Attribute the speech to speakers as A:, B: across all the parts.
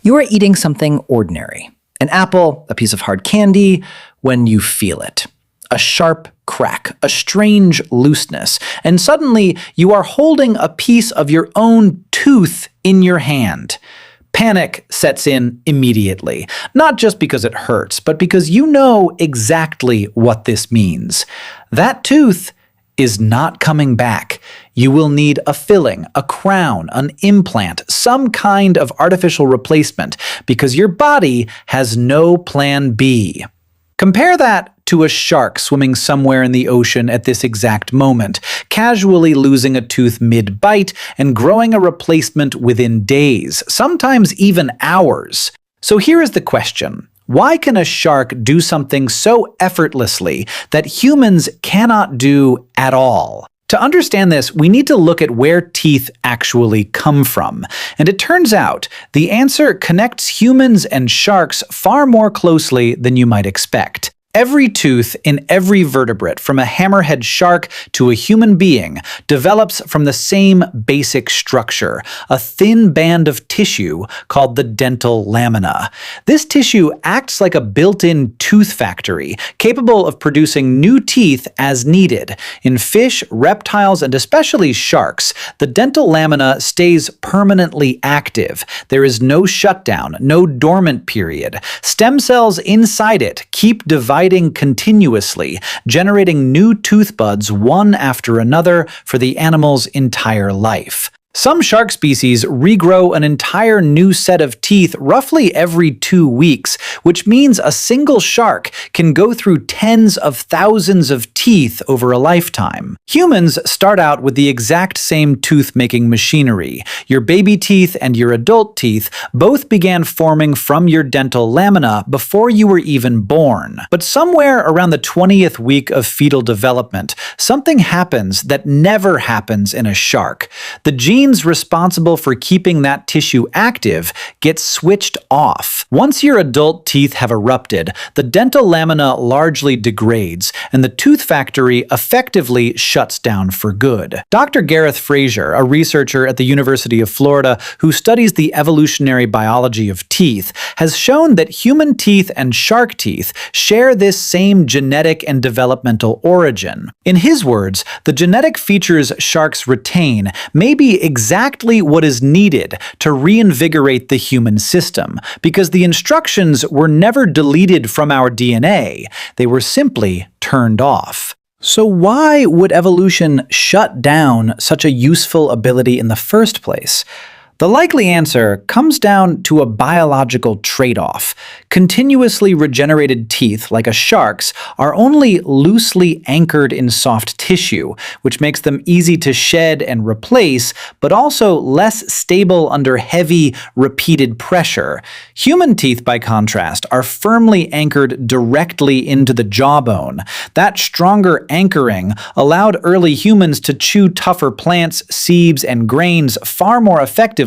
A: You are eating something ordinary. An apple, a piece of hard candy, when you feel it. A sharp crack, a strange looseness, and suddenly you are holding a piece of your own tooth in your hand. Panic sets in immediately, not just because it hurts, but because you know exactly what this means. That tooth is not coming back. You will need a filling, a crown, an implant, some kind of artificial replacement, because your body has no plan B. Compare that to a shark swimming somewhere in the ocean at this exact moment, casually losing a tooth mid-bite and growing a replacement within days, sometimes even hours. So here is the question. Why can a shark do something so effortlessly that humans cannot do at all? To understand this, we need to look at where teeth actually come from. And it turns out the answer connects humans and sharks far more closely than you might expect. Every tooth in every vertebrate, from a hammerhead shark to a human being, develops from the same basic structure, a thin band of tissue called the dental lamina. This tissue acts like a built-in tooth factory, capable of producing new teeth as needed. In fish, reptiles, and especially sharks, the dental lamina stays permanently active. There is no shutdown, no dormant period. Stem cells inside it keep dividing continuously, generating new tooth buds one after another for the animal's entire life. Some shark species regrow an entire new set of teeth roughly every 2 weeks, which means a single shark can go through tens of thousands of teeth over a lifetime. Humans start out with the exact same tooth-making machinery. Your baby teeth and your adult teeth both began forming from your dental lamina before you were even born. But somewhere around the 20th week of fetal development, something happens that never happens in a shark. The genes responsible for keeping that tissue active get switched off. Once your adult teeth have erupted, the dental lamina largely degrades, and the tooth factory effectively shuts down for good. Dr. Gareth Fraser, a researcher at the University of Florida who studies the evolutionary biology of teeth, has shown that human teeth and shark teeth share this same genetic and developmental origin. In his words, the genetic features sharks retain may be exactly what is needed to reinvigorate the human system, because the instructions were never deleted from our DNA, they were simply turned off. So why would evolution shut down such a useful ability in the first place? The likely answer comes down to a biological trade-off. Continuously regenerated teeth, like a shark's, are only loosely anchored in soft tissue, which makes them easy to shed and replace, but also less stable under heavy, repeated pressure. Human teeth, by contrast, are firmly anchored directly into the jawbone. That stronger anchoring allowed early humans to chew tougher plants, seeds, and grains far more effectively,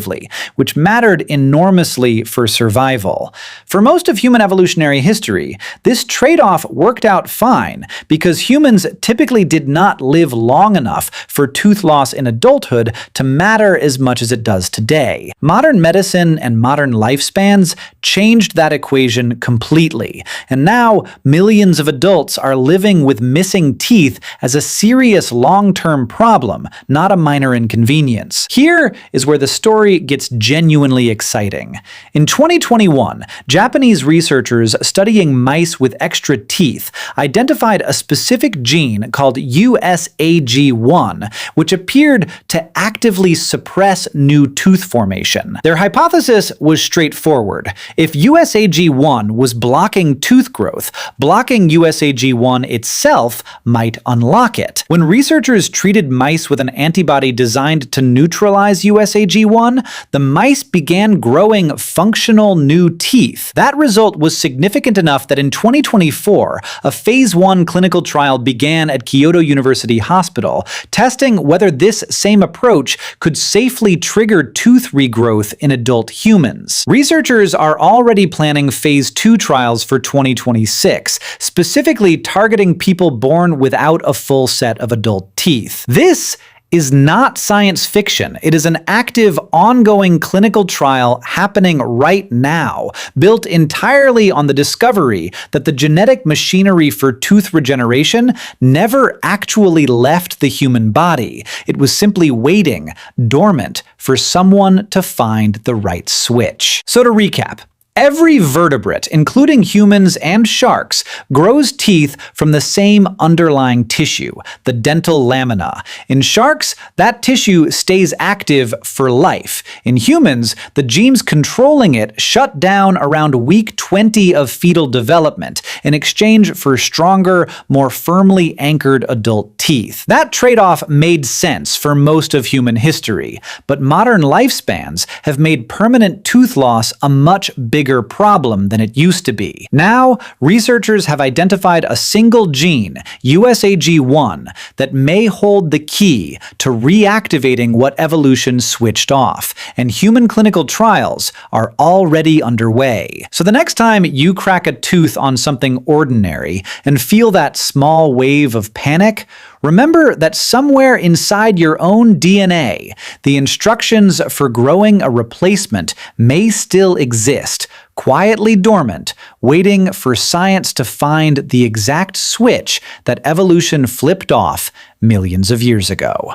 A: which mattered enormously for survival. For most of human evolutionary history, this trade-off worked out fine because humans typically did not live long enough for tooth loss in adulthood to matter as much as it does today. Modern medicine and modern lifespans changed that equation completely, and now millions of adults are living with missing teeth as a serious long-term problem, not a minor inconvenience. Here is where the story gets genuinely exciting. In 2021, Japanese researchers studying mice with extra teeth identified a specific gene called USAG1, which appeared to actively suppress new tooth formation. Their hypothesis was straightforward. If USAG1 was blocking tooth growth, blocking USAG1 itself might unlock it. When researchers treated mice with an antibody designed to neutralize USAG1, the mice began growing functional new teeth. That result was significant enough that in 2024, a phase 1 clinical trial began at Kyoto University Hospital, testing whether this same approach could safely trigger tooth regrowth in adult humans. Researchers are already planning phase 2 trials for 2026, specifically targeting people born without a full set of adult teeth. This is not science fiction. It is an active, ongoing clinical trial happening right now, built entirely on the discovery that the genetic machinery for tooth regeneration never actually left the human body. It was simply waiting, dormant, for someone to find the right switch. So to recap, every vertebrate, including humans and sharks, grows teeth from the same underlying tissue, the dental lamina. In sharks, that tissue stays active for life. In humans, the genes controlling it shut down around week 20 of fetal development in exchange for stronger, more firmly anchored adult teeth. That trade-off made sense for most of human history, but modern lifespans have made permanent tooth loss a much bigger problem than it used to be. Now, researchers have identified a single gene, USAG1, that may hold the key to reactivating what evolution switched off, and human clinical trials are already underway. So the next time you crack a tooth on something ordinary and feel that small wave of panic, remember that somewhere inside your own DNA, the instructions for growing a replacement may still exist, quietly dormant, waiting for science to find the exact switch that evolution flipped off millions of years ago.